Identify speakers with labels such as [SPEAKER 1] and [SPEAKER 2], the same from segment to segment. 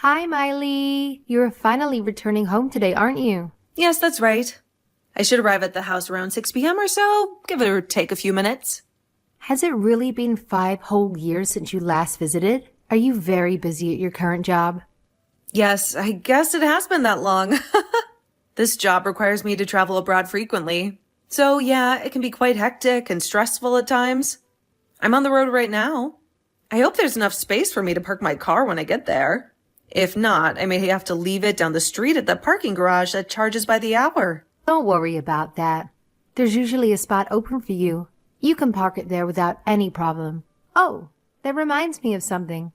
[SPEAKER 1] Hi, Miley. You're finally returning home today, aren't you?
[SPEAKER 2] Yes, that's right. I should arrive at the house around 6 p.m. or so, give or take a few minutes.
[SPEAKER 1] Has it really been 5 whole years since you last visited? Are you very busy at your current job?
[SPEAKER 2] Yes, I guess it has been that long. This job requires me to travel abroad frequently. So yeah, it can be quite hectic and stressful at times. I'm on the road right now. I hope there's enough space for me to park my car when I get there. If not, I may have to leave it down the street at the parking garage that charges by the hour.
[SPEAKER 1] Don't worry about that. There's usually a spot open for you. You can park it there without any problem. Oh, that reminds me of something.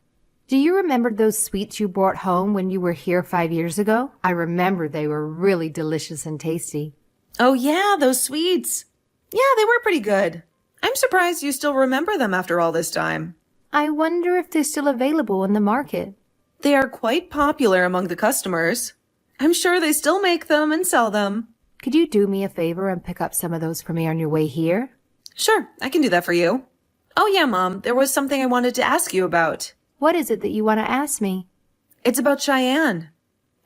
[SPEAKER 1] Do you remember those sweets you brought home when you were here 5 years ago? I remember they were really delicious and tasty.
[SPEAKER 2] Oh yeah, those sweets. Yeah, they were pretty good. I'm surprised you still remember them after all this time.
[SPEAKER 1] I wonder if they're still available in the market.
[SPEAKER 2] They are quite popular among the customers. I'm sure they still make them and sell them.
[SPEAKER 1] Could you do me a favor and pick up some of those for me on your way here?
[SPEAKER 2] Sure, I can do that for you. Oh yeah, Mom, there was something I wanted to ask you about.
[SPEAKER 1] What is it that you want to ask me?
[SPEAKER 2] It's about Cheyenne.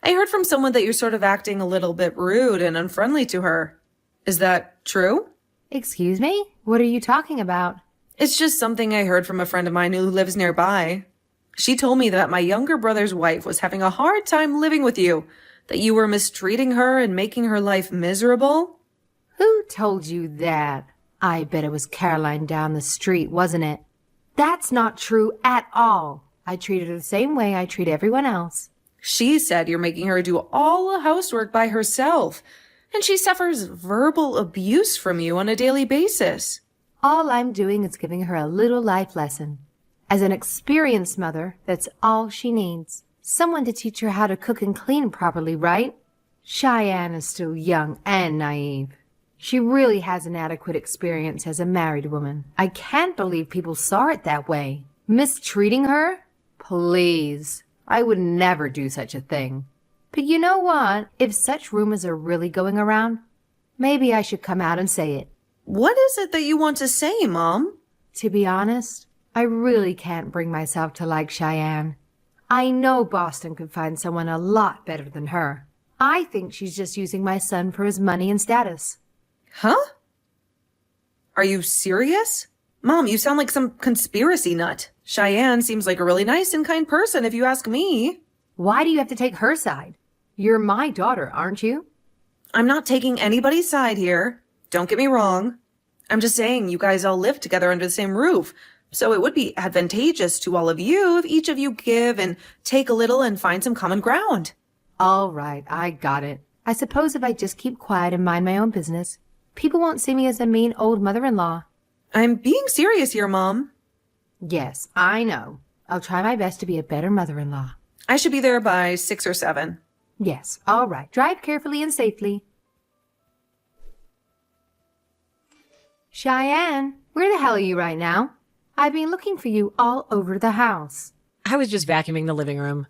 [SPEAKER 2] I heard from someone that you're sort of acting a little bit rude and unfriendly to her. Is that true?
[SPEAKER 1] Excuse me? What are you talking about?
[SPEAKER 2] It's just something I heard from a friend of mine who lives nearby. She told me that my younger brother's wife was having a hard time living with you, that you were mistreating her and making her life miserable.
[SPEAKER 1] Who told you that? I bet it was Caroline down the street, wasn't it? That's not true at all. I treat her the same way I treat everyone else.
[SPEAKER 2] She said you're making her do all the housework by herself, and she suffers verbal abuse from you on a daily basis.
[SPEAKER 1] All I'm doing is giving her a little life lesson. As an experienced mother, that's all she needs. Someone to teach her how to cook and clean properly, right? Cheyenne is still young and naive. She really has an adequate experience as a married woman. I can't believe people saw it that way. Mistreating her? Please. I would never do such a thing. But you know what? If such rumors are really going around, maybe I should come out and say it.
[SPEAKER 2] What is it that you want to say, Mom?
[SPEAKER 1] To be honest, I really can't bring myself to like Cheyenne. I know Boston could find someone a lot better than her. I think she's just using my son for his money and status.
[SPEAKER 2] Huh? Are you serious? Mom, you sound like some conspiracy nut. Cheyenne seems like a really nice and kind person if you ask me.
[SPEAKER 1] Why do you have to take her side? You're my daughter, aren't you?
[SPEAKER 2] I'm not taking anybody's side here. Don't get me wrong. I'm just saying you guys all live together under the same roof, so it would be advantageous to all of you if each of you give and take a little and find some common ground.
[SPEAKER 1] All right, I got it. I suppose if I just keep quiet and mind my own business, people won't see me as a mean old mother-in-law.
[SPEAKER 2] I'm being serious here, Mom.
[SPEAKER 1] Yes, I know. I'll try my best to be a better mother-in-law.
[SPEAKER 2] I should be there by 6 or 7.
[SPEAKER 1] Yes, all right. Drive carefully and safely. Cheyenne, where the hell are you right now? I've been looking for you all over the house.
[SPEAKER 3] I was just vacuuming the living room.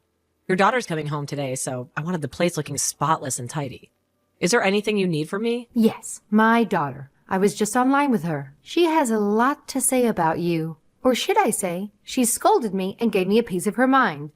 [SPEAKER 3] Your daughter's coming home today, so I wanted the place looking spotless and tidy. Is there anything you need from me?
[SPEAKER 1] Yes, my daughter. I was just online with her. She has a lot to say about you. Or should I say, she scolded me and gave me a piece of her mind.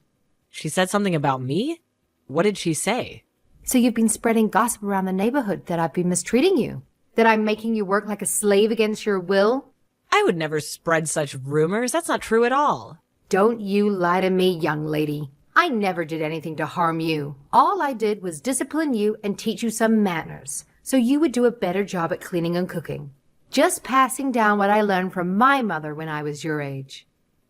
[SPEAKER 3] She said something about me? What did she say?
[SPEAKER 1] So you've been spreading gossip around the neighborhood that I've been mistreating you? That I'm making you work like a slave against your will?
[SPEAKER 3] I would never spread such rumors. That's not true at all.
[SPEAKER 1] Don't you lie to me, young lady. I never did anything to harm you. All I did was discipline you and teach you some manners, so you would do a better job at cleaning and cooking. Just passing down what I learned from my mother when I was your age.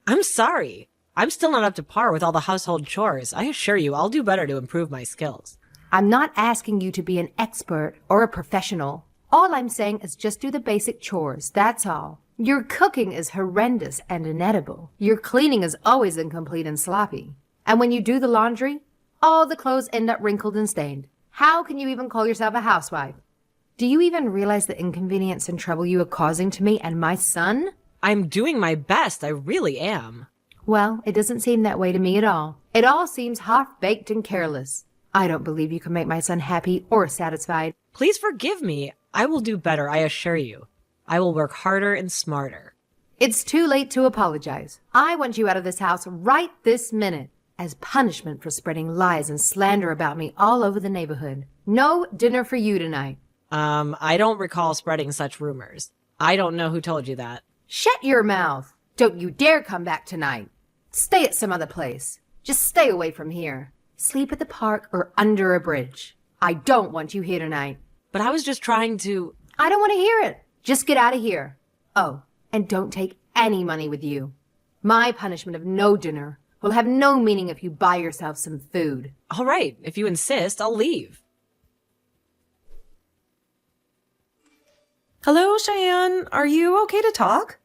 [SPEAKER 3] I'm sorry. I'm still not up to par with all the household chores. I assure you, I'll do better to improve my skills.
[SPEAKER 1] I'm not asking you to be an expert or a professional. All I'm saying is just do the basic chores, that's all. Your cooking is horrendous and inedible. Your cleaning is always incomplete and sloppy. And when you do the laundry, all the clothes end up wrinkled and stained. How can you even call yourself a housewife? Do you even realize the inconvenience and trouble you are causing to me and my son?
[SPEAKER 3] I'm doing my best. I really am.
[SPEAKER 1] Well, it doesn't seem that way to me at all. It all seems half-baked and careless. I don't believe you can make my son happy or satisfied.
[SPEAKER 3] Please forgive me. I will do better, I assure you. I will work harder and smarter.
[SPEAKER 1] It's too late to apologize. I want you out of this house right this minute. as punishment for spreading lies and slander about me all over the neighborhood. No dinner for you tonight.
[SPEAKER 3] I don't recall spreading such rumors. I don't know who told you that.
[SPEAKER 1] Shut your mouth. Don't you dare come back tonight. Stay at some other place. Just stay away from here. Sleep at the park or under a bridge. I don't want you here tonight.
[SPEAKER 3] But I was just trying to...
[SPEAKER 1] I don't want to hear it. Just get out of here. Oh, and don't take any money with you. My punishment of no dinner will have no meaning if you buy yourself some food.
[SPEAKER 3] All right, if you insist, I'll leave.
[SPEAKER 2] Hello, Cheyenne. Are you okay to talk?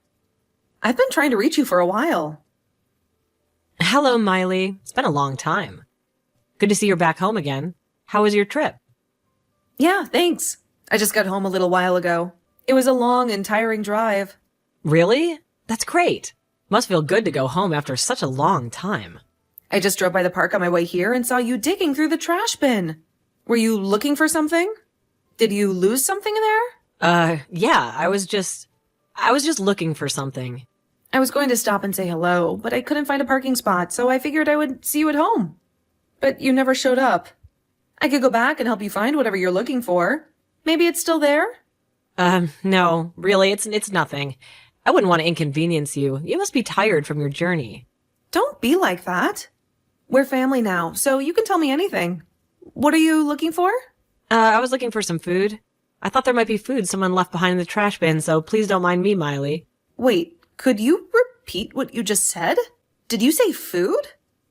[SPEAKER 2] I've been trying to reach you for a while.
[SPEAKER 3] Hello, Miley. It's been a long time. Good to see you're back home again. How was your trip?
[SPEAKER 2] Yeah, thanks. I just got home a little while ago. It was a long and tiring drive.
[SPEAKER 3] Really? That's great. Must feel good to go home after such a long time.
[SPEAKER 2] I just drove by the park on my way here and saw you digging through the trash bin. Were you looking for something? Did you lose something there?
[SPEAKER 3] Yeah, I was just looking for something.
[SPEAKER 2] I was going to stop and say hello, but I couldn't find a parking spot, so I figured I would see you at home. But you never showed up. I could go back and help you find whatever you're looking for. Maybe it's still there?
[SPEAKER 3] No, really, it's nothing. I wouldn't want to inconvenience you. You must be tired from your journey.
[SPEAKER 2] Don't be like that. We're family now, so you can tell me anything. What are you looking for?
[SPEAKER 3] I was looking for some food. I thought there might be food someone left behind in the trash bin, so please don't mind me, Miley.
[SPEAKER 2] Wait, could you repeat what you just said? Did you say food?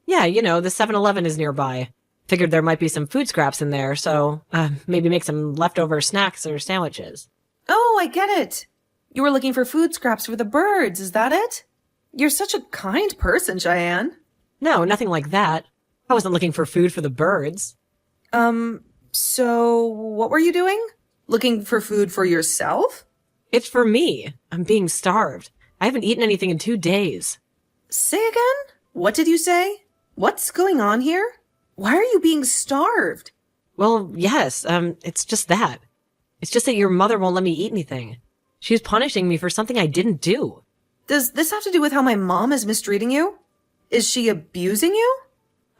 [SPEAKER 3] Yeah, you know, the 7-Eleven is nearby. Figured there might be some food scraps in there, so maybe make some leftover snacks or sandwiches.
[SPEAKER 2] Oh, I get it. You were looking for food scraps for the birds, is that it? You're such a kind person, Cheyenne.
[SPEAKER 3] No, nothing like that. I wasn't looking for food for the birds.
[SPEAKER 2] So what were you doing? Looking for food for yourself?
[SPEAKER 3] It's for me. I'm being starved. I haven't eaten anything in 2 days.
[SPEAKER 2] Say again? What did you say? What's going on here? Why are you being starved?
[SPEAKER 3] Well, yes, it's just that. It's just that your mother won't let me eat anything. She's punishing me for something I didn't do.
[SPEAKER 2] Does this have to do with how my mom is mistreating you? Is she abusing you?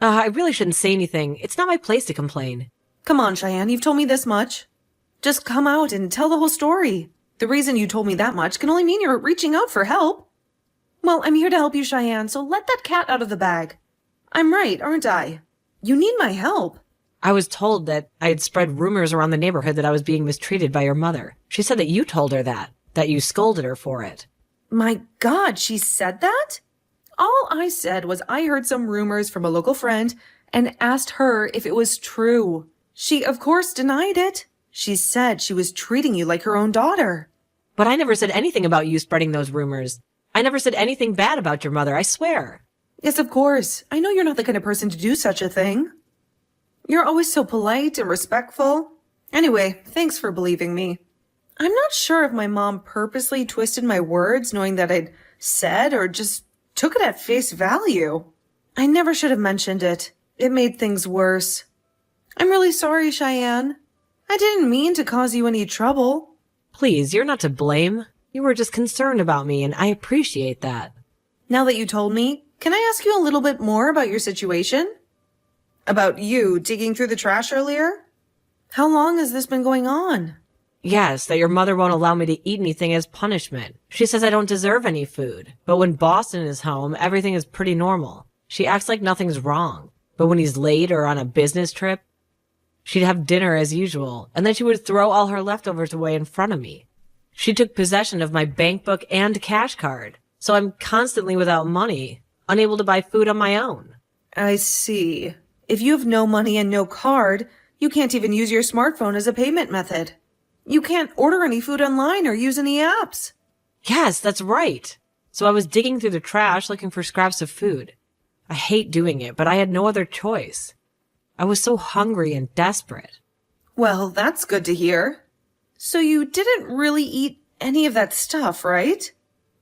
[SPEAKER 3] I really shouldn't say anything. It's not my place to complain.
[SPEAKER 2] Come on, Cheyenne, you've told me this much. Just come out and tell the whole story. The reason you told me that much can only mean you're reaching out for help. Well, I'm here to help you, Cheyenne, so let that cat out of the bag. I'm right, aren't I? You need my help.
[SPEAKER 3] I was told that I had spread rumors around the neighborhood that I was being mistreated by your mother. She said that you told her that you scolded her for it.
[SPEAKER 2] My God, she said that? All I said was I heard some rumors from a local friend and asked her if it was true. She, of course, denied it. She said she was treating you like her own daughter.
[SPEAKER 3] But I never said anything about you spreading those rumors. I never said anything bad about your mother, I swear.
[SPEAKER 2] Yes, of course. I know you're not the kind of person to do such a thing. You're always so polite and respectful. Anyway, thanks for believing me. I'm not sure if my mom purposely twisted my words knowing that I'd said or just took it at face value. I never should have mentioned it. It made things worse. I'm really sorry, Cheyenne. I didn't mean to cause you any trouble.
[SPEAKER 3] Please, you're not to blame. You were just concerned about me, and I appreciate that.
[SPEAKER 2] Now that you told me, can I ask you a little bit more about your situation? About you digging through the trash earlier? How long has this been going on?
[SPEAKER 3] Yes, that your mother won't allow me to eat anything as punishment. She says I don't deserve any food. But when Boston is home, everything is pretty normal. She acts like nothing's wrong. But when he's late or on a business trip, she'd have dinner as usual, and then she would throw all her leftovers away in front of me. She took possession of my bank book and cash card, so I'm constantly without money, unable to buy food on my own.
[SPEAKER 2] I see. If you have no money and no card, you can't even use your smartphone as a payment method. You can't order any food online or use any apps.
[SPEAKER 3] Yes, that's right. So I was digging through the trash looking for scraps of food. I hate doing it, but I had no other choice. I was so hungry and desperate.
[SPEAKER 2] Well, that's good to hear. So you didn't really eat any of that stuff, right?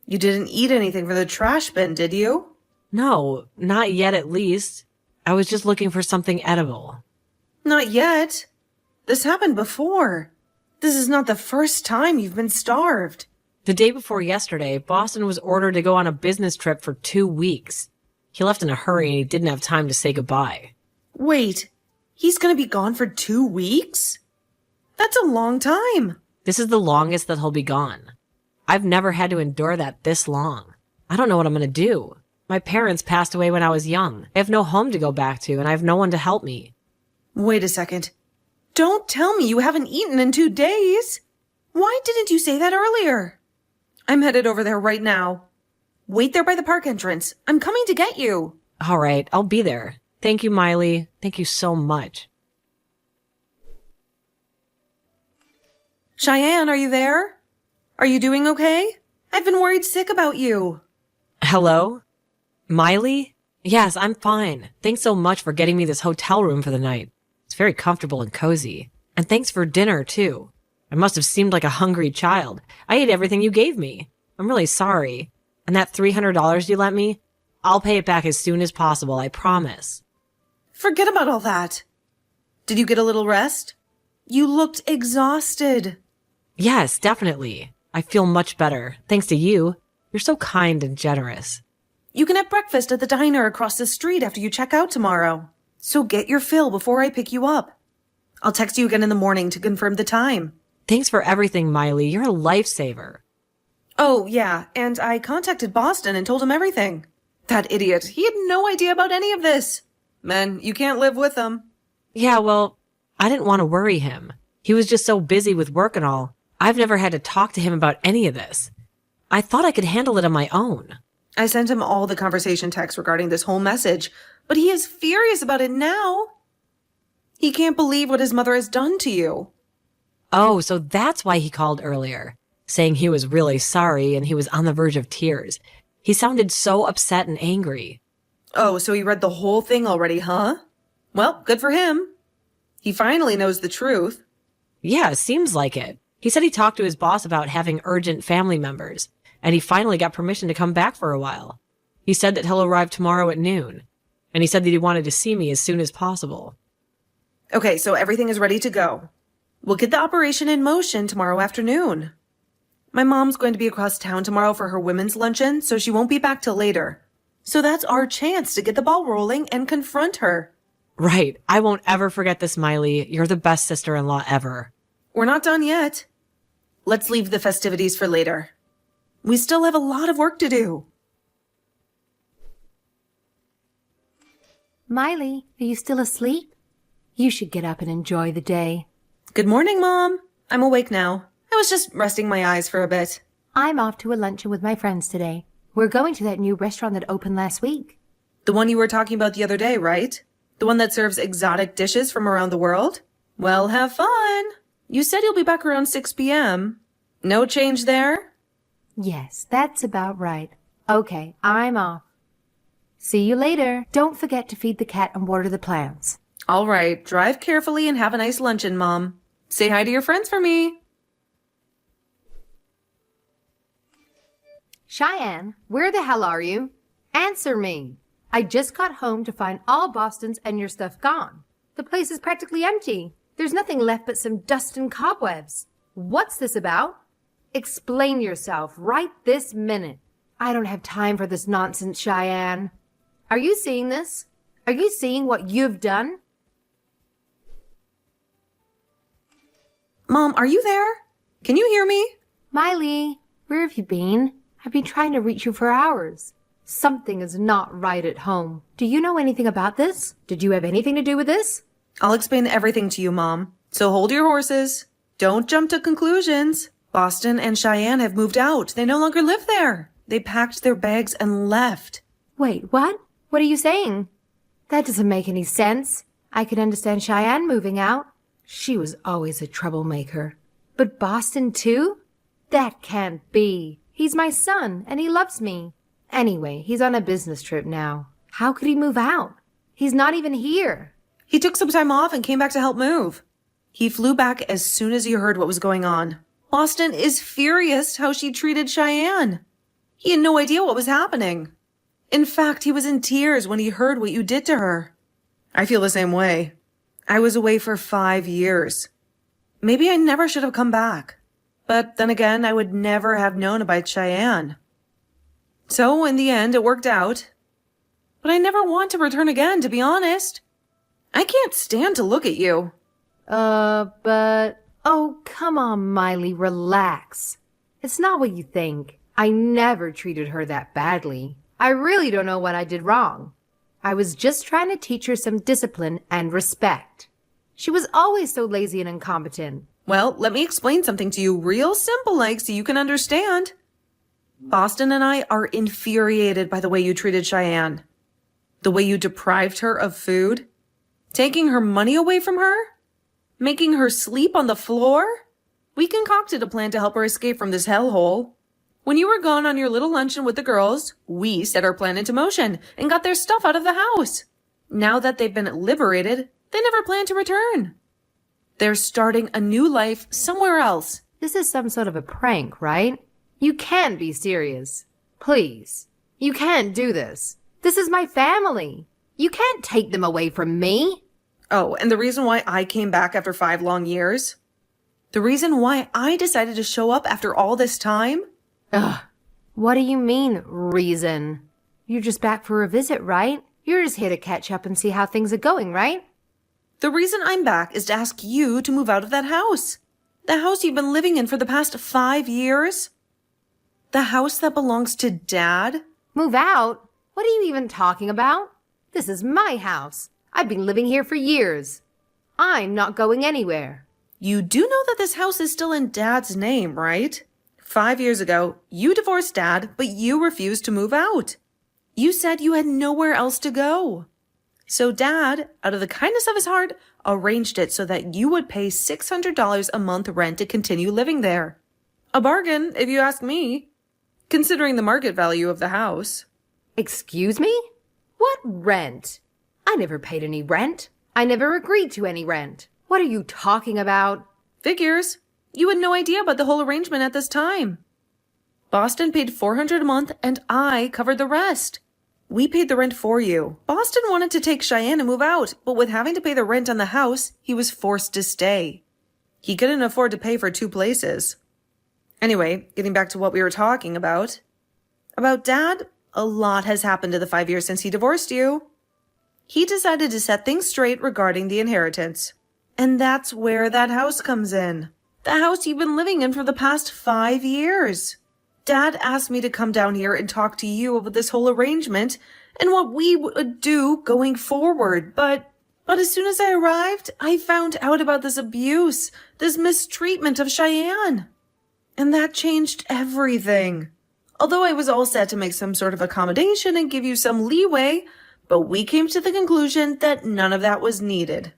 [SPEAKER 2] You didn't eat anything from the trash bin, did you?
[SPEAKER 3] No, not yet at least. I was just looking for something edible.
[SPEAKER 2] Not yet. This happened before. This is not the first time you've been starved.
[SPEAKER 3] The day before yesterday, Boston was ordered to go on a business trip for 2 weeks. He left in a hurry and he didn't have time to say goodbye.
[SPEAKER 2] Wait, he's gonna be gone for 2 weeks? That's a long time.
[SPEAKER 3] This is the longest that he'll be gone. I've never had to endure that this long. I don't know what I'm going to do. My parents passed away when I was young. I have no home to go back to, and I have no one to help me.
[SPEAKER 2] Wait a second. Don't tell me you haven't eaten in 2 days. Why didn't you say that earlier? I'm headed over there right now. Wait there by the park entrance. I'm coming to get you.
[SPEAKER 3] All right, I'll be there. Thank you, Miley. Thank you so much.
[SPEAKER 2] Cheyenne, are you there? Are you doing okay? I've been worried sick about you.
[SPEAKER 3] Hello? Miley? Yes, I'm fine. Thanks so much for getting me this hotel room for the night. It's very comfortable and cozy. And thanks for dinner, too. I must have seemed like a hungry child. I ate everything you gave me. I'm really sorry. And that $300 you lent me? I'll pay it back as soon as possible, I promise.
[SPEAKER 2] Forget about all that. Did you get a little rest? You looked exhausted.
[SPEAKER 3] Yes, definitely. I feel much better. Thanks to you. You're so kind and generous.
[SPEAKER 2] You can have breakfast at the diner across the street after you check out tomorrow. So get your fill before I pick you up. I'll text you again in the morning to confirm the time.
[SPEAKER 3] Thanks for everything, Miley. You're a lifesaver.
[SPEAKER 2] Oh, yeah, and I contacted Boston and told him everything. That idiot, he had no idea about any of this. Man, you can't live with him.
[SPEAKER 3] Yeah, well, I didn't want to worry him. He was just so busy with work and all. I've never had to talk to him about any of this. I thought I could handle it on my own.
[SPEAKER 2] I sent him all the conversation texts regarding this whole message, but he is furious about it now. He can't believe what his mother has done to you.
[SPEAKER 3] Oh, so that's why he called earlier, saying he was really sorry and he was on the verge of tears. He sounded so upset and angry.
[SPEAKER 2] Oh, so he read the whole thing already, huh? Well, good for him. He finally knows the truth.
[SPEAKER 3] Yeah, seems like it. He said he talked to his boss about having urgent family members, and he finally got permission to come back for a while. He said that he'll arrive tomorrow at noon, and he said that he wanted to see me as soon as possible.
[SPEAKER 2] Okay, so everything is ready to go. We'll get the operation in motion tomorrow afternoon. My mom's going to be across town tomorrow for her women's luncheon, so she won't be back till later. So that's our chance to get the ball rolling and confront her.
[SPEAKER 3] Right. I won't ever forget this, Miley. You're the best sister-in-law ever.
[SPEAKER 2] We're not done yet. Let's leave the festivities for later. We still have a lot of work to do.
[SPEAKER 1] Miley, are you still asleep? You should get up and enjoy the day.
[SPEAKER 2] Good morning, Mom. I'm awake now. I was just resting my eyes for a bit.
[SPEAKER 1] I'm off to a luncheon with my friends today. We're going to that new restaurant that opened last week.
[SPEAKER 2] The one you were talking about the other day, right? The one that serves exotic dishes from around the world? Well, have fun. You said you'll be back around 6 p.m. No change there?
[SPEAKER 1] Yes, that's about right. Okay, I'm off. See you later. Don't forget to feed the cat and water the plants.
[SPEAKER 2] All right, drive carefully and have a nice luncheon, Mom. Say hi to your friends for me.
[SPEAKER 1] Cheyenne, where the hell are you? Answer me. I just got home to find all Boston's and your stuff gone. The place is practically empty. There's nothing left but some dust and cobwebs. What's this about? Explain yourself right this minute. I don't have time for this nonsense, Cheyenne. Are you seeing this? Are you seeing what you've done?
[SPEAKER 2] Mom, are you there? Can you hear me?
[SPEAKER 1] Miley, where have you been? I've been trying to reach you for hours. Something is not right at home. Do you know anything about this? Did you have anything to do with this?
[SPEAKER 2] I'll explain everything to you, Mom. So hold your horses. Don't jump to conclusions. Boston and Cheyenne have moved out. They no longer live there. They packed their bags and left.
[SPEAKER 1] Wait, what? What are you saying? That doesn't make any sense. I could understand Cheyenne moving out. She was always a troublemaker. But Boston too? That can't be. He's my son, and he loves me. Anyway, he's on a business trip now. How could he move out? He's not even here.
[SPEAKER 2] He took some time off and came back to help move. He flew back as soon as he heard what was going on. Boston is furious how she treated Cheyenne. He had no idea what was happening. In fact, he was in tears when he heard what you did to her. I feel the same way. I was away for 5 years. Maybe I never should have come back. But then again, I would never have known about Cheyenne. So in the end, it worked out. but I never want to return again, to be honest. I can't stand to look at you.
[SPEAKER 1] Oh, come on, Miley, relax. It's not what you think. I never treated her that badly. I really don't know what I did wrong. I was just trying to teach her some discipline and respect. She was always so lazy and incompetent.
[SPEAKER 2] Well, let me explain something to you real simple like so you can understand. Boston and I are infuriated by the way you treated Cheyenne. The way you deprived her of food. Taking her money away from her. Making her sleep on the floor. We concocted a plan to help her escape from this hellhole. When you were gone on your little luncheon with the girls, we set our plan into motion and got their stuff out of the house. Now that they've been liberated, they never plan to return. They're starting a new life somewhere else.
[SPEAKER 1] This is some sort of a prank, right? You can't be serious. Please. You can't do this. This is my family. You can't take them away from me.
[SPEAKER 2] Oh, and the reason why I came back after 5 long years? The reason why I decided to show up after all this time?
[SPEAKER 1] Ugh. What do you mean, reason? You're just back for a visit, right? You're just here to catch up and see how things are going, right?
[SPEAKER 2] The reason I'm back is to ask you to move out of that house. The house you've been living in for the past 5 years. The house that belongs to Dad.
[SPEAKER 1] Move out? What are you even talking about? This is my house. I've been living here for years. I'm not going anywhere.
[SPEAKER 2] You do know that this house is still in Dad's name, right? 5 years ago, you divorced Dad, but you refused to move out. You said you had nowhere else to go. So Dad, out of the kindness of his heart, arranged it so that you would pay $600 a month rent to continue living there. A bargain, if you ask me, considering the market value of the house.
[SPEAKER 1] Excuse me? What rent? I never paid any rent. I never agreed to any rent. What are you talking about?
[SPEAKER 2] Figures. You had no idea about the whole arrangement at this time. Boston paid $400 a month and I covered the rest. We paid the rent for you. Boston wanted to take Cheyenne and move out, but with having to pay the rent on the house, he was forced to stay. He couldn't afford to pay for 2 places. Anyway, getting back to what we were talking about. About Dad, a lot has happened in the 5 years since he divorced you. He decided to set things straight regarding the inheritance. And that's where that house comes in. The house you've been living in for the past 5 years. Dad asked me to come down here and talk to you about this whole arrangement and what we would do going forward. But as soon as I arrived, I found out about this abuse, this mistreatment of Cheyenne. And that changed everything. Although I was all set to make some sort of accommodation and give you some leeway, but we came to the conclusion that none of that was needed.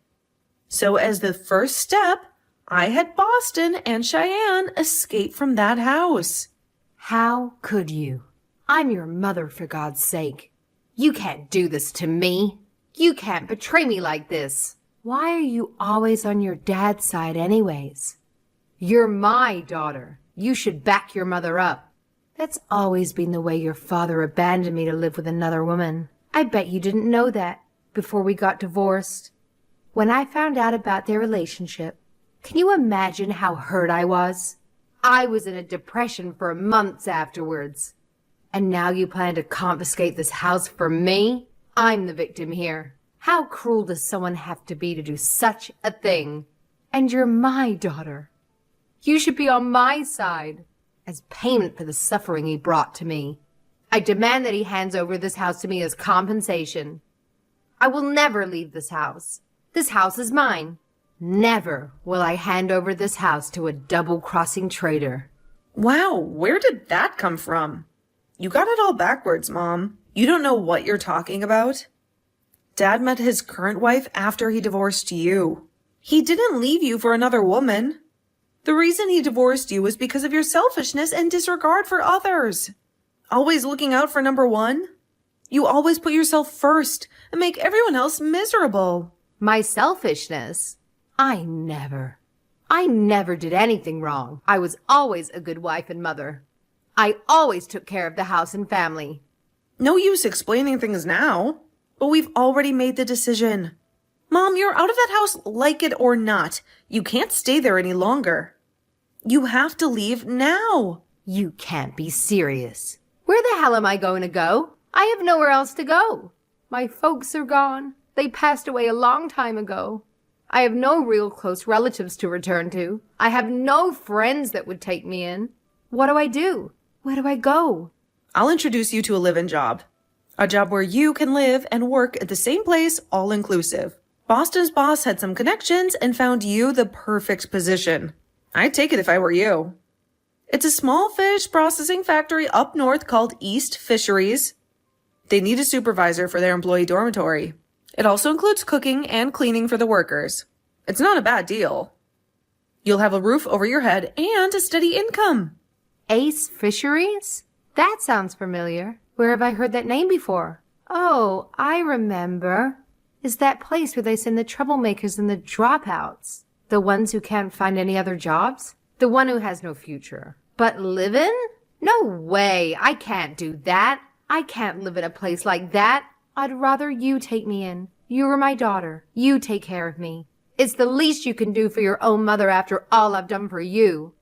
[SPEAKER 2] So as the first step, I had Boston and Cheyenne escape from that house.
[SPEAKER 1] How could you? I'm your mother, for God's sake. You can't do this to me. You can't betray me like this. Why are you always on your dad's side anyways? You're my daughter. You should back your mother up. That's always been the way your father abandoned me to live with another woman. I bet you didn't know that before we got divorced. When I found out about their relationship, can you imagine how hurt I was? I was in a depression for months afterwards. And now you plan to confiscate this house from me? I'm the victim here. How cruel does someone have to be to do such a thing? And you're my daughter. You should be on my side as payment for the suffering he brought to me. I demand that he hands over this house to me as compensation. I will never leave this house. This house is mine. Never will I hand over this house to a double-crossing traitor.
[SPEAKER 2] Wow, where did that come from? You got it all backwards, Mom. You don't know what you're talking about. Dad met his current wife after he divorced you. He didn't leave you for another woman. The reason he divorced you was because of your selfishness and disregard for others. Always looking out for number one. You always put yourself first and make everyone else miserable.
[SPEAKER 1] My selfishness? I never did anything wrong. I was always a good wife and mother. I always took care of the house and family.
[SPEAKER 2] No use explaining things now, but we've already made the decision. Mom, you're out of that house like it or not. You can't stay there any longer. You have to leave now.
[SPEAKER 1] You can't be serious. Where the hell am I going to go? I have nowhere else to go. My folks are gone. They passed away a long time ago. I have no real close relatives to return to. I have no friends that would take me in. What do I do? Where do I go?
[SPEAKER 2] I'll introduce you to a live-in job. A job where you can live and work at the same place, all inclusive. Boston's boss had some connections and found you the perfect position. I'd take it if I were you. It's a small fish processing factory up north called East Fisheries. They need a supervisor for their employee dormitory. It also includes cooking and cleaning for the workers. It's not a bad deal. You'll have a roof over your head and a steady income.
[SPEAKER 1] Ace Fisheries? That sounds familiar. Where have I heard that name before? Oh, I remember. Is that place where they send the troublemakers and the dropouts? The ones who can't find any other jobs? The one who has no future. But live in? No way. I can't do that. I can't live in a place like that. I'd rather you take me in. You are my daughter. You take care of me. It's the least you can do for your own mother after all I've done for you.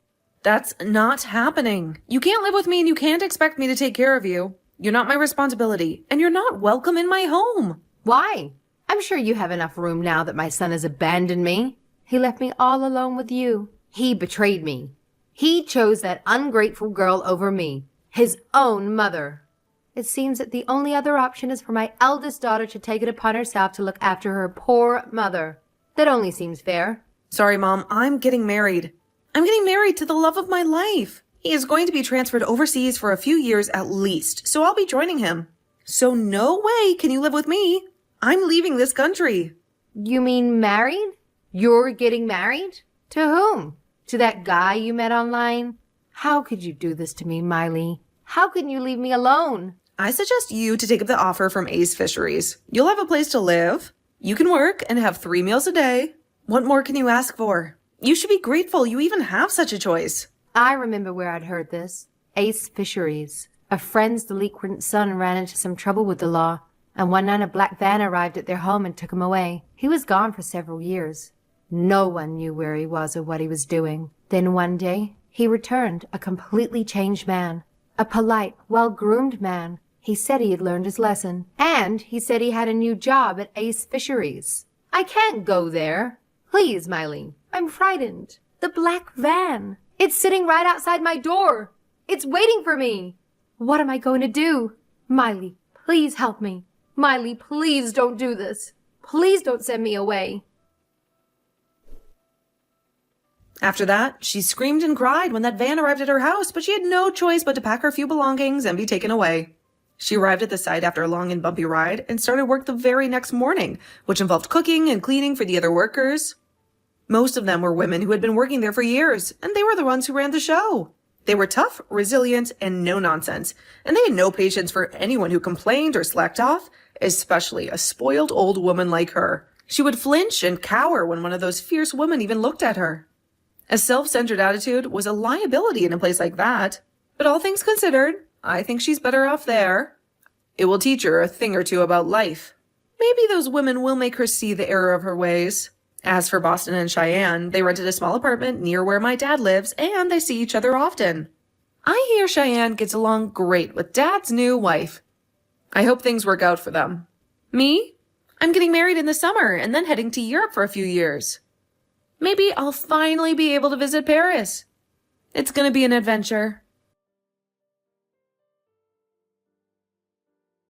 [SPEAKER 2] That's not happening. You can't live with me and you can't expect me to take care of you. You're not my responsibility, and you're not welcome in my home.
[SPEAKER 1] Why? I'm sure you have enough room now that my son has abandoned me. He left me all alone with you. He betrayed me. He chose that ungrateful girl over me, his own mother. It seems that the only other option is for my eldest daughter to take it upon herself to look after her poor mother. That only seems fair.
[SPEAKER 2] Sorry, Mom, I'm getting married. I'm getting married to the love of my life. He is going to be transferred overseas for a few years at least, so I'll be joining him. So no way can you live with me. I'm leaving this country.
[SPEAKER 1] You mean married? You're getting married? To whom? To that guy you met online? How could you do this to me, Miley? How can you leave me alone?
[SPEAKER 2] I suggest you to take up the offer from Ace Fisheries. You'll have a place to live. You can work and have 3 meals a day. What more can you ask for? You should be grateful you even have such a choice.
[SPEAKER 1] I remember where I'd heard this. Ace Fisheries. A friend's delinquent son ran into some trouble with the law, and one night a black van arrived at their home and took him away. He was gone for several years. No one knew where he was or what he was doing. Then one day, he returned, a completely changed man. A polite, well-groomed man. He said he had learned his lesson. And he said he had a new job at Ace Fisheries. I can't go there. Please, Miley. I'm frightened. The black van. It's sitting right outside my door. It's waiting for me. What am I going to do? Miley, please help me. Miley, please don't do this. Please don't send me away.
[SPEAKER 2] After that, she screamed and cried when that van arrived at her house, but she had no choice but to pack her few belongings and be taken away. She arrived at the site after a long and bumpy ride and started work the very next morning, which involved cooking and cleaning for the other workers. Most of them were women who had been working there for years, and they were the ones who ran the show. They were tough, resilient, and no nonsense, and they had no patience for anyone who complained or slacked off, especially a spoiled old woman like her. She would flinch and cower when one of those fierce women even looked at her. A self-centered attitude was a liability in a place like that. But all things considered, I think she's better off there. It will teach her a thing or two about life. Maybe those women will make her see the error of her ways. As for Boston and Cheyenne, they rented a small apartment near where my dad lives, and they see each other often. I hear Cheyenne gets along great with Dad's new wife. I hope things work out for them. Me? I'm getting married in the summer and then heading to Europe for a few years. Maybe I'll finally be able to visit Paris. It's gonna be an adventure.